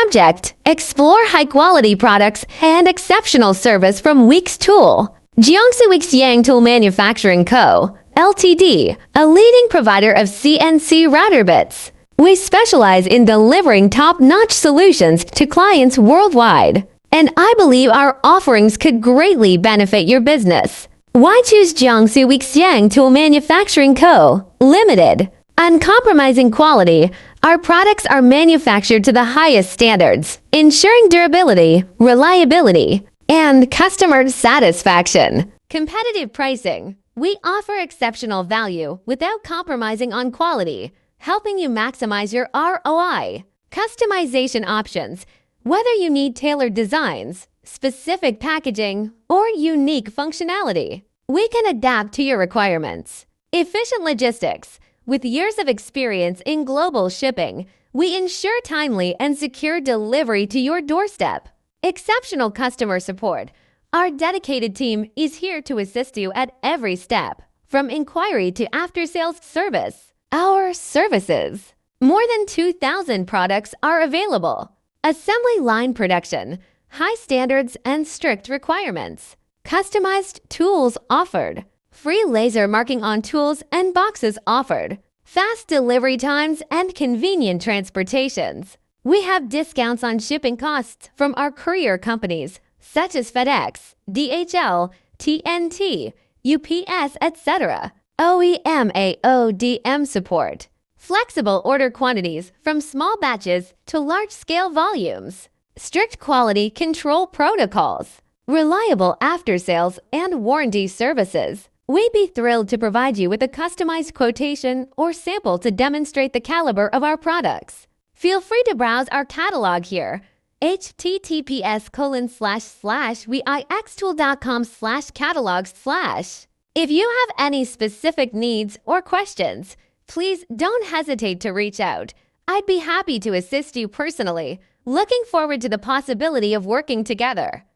Subject: explore high-quality products and exceptional service from WEIXTOOL. Jiangsu Weixiang Tool Manufacturing Co., Ltd., a leading provider of CNC router bits. We specialize in delivering top-notch solutions to clients worldwide, and I believe our offerings could greatly benefit your business. Why choose Jiangsu Weixiang Tool Manufacturing Co., Ltd.? Uncompromising quality. Our products are manufactured to the highest standards, ensuring durability, reliability, and customer satisfaction. Competitive pricing. We offer exceptional value without compromising on quality, helping you maximize your ROI. Customization options. Whether you need tailored designs, specific packaging, or unique functionality, we can adapt to your requirements. Efficient logistics. With years of experience in global shipping, we ensure timely and secure delivery to your doorstep. Exceptional customer support. Our dedicated team is here to assist you at every step, from inquiry to after-sales service. Our services. More than 2,000 products are available. Assembly line production. High standards and strict requirements. Customized tools offered. Free laser marking on tools and boxes offered. Fast delivery times and convenient transportations. We have discounts on shipping costs from our courier companies, such as FedEx, DHL, TNT, UPS, etc. OEM AODM support. Flexible order quantities from small batches to large-scale volumes. Strict quality control protocols. Reliable after-sales and warranty services. We'd be thrilled to provide you with a customized quotation or sample to demonstrate the caliber of our products. Feel free to browse our catalog here. https://weixtools.com/catalog/. If you have any specific needs or questions, please don't hesitate to reach out. I'd be happy to assist you personally. Looking forward to the possibility of working together.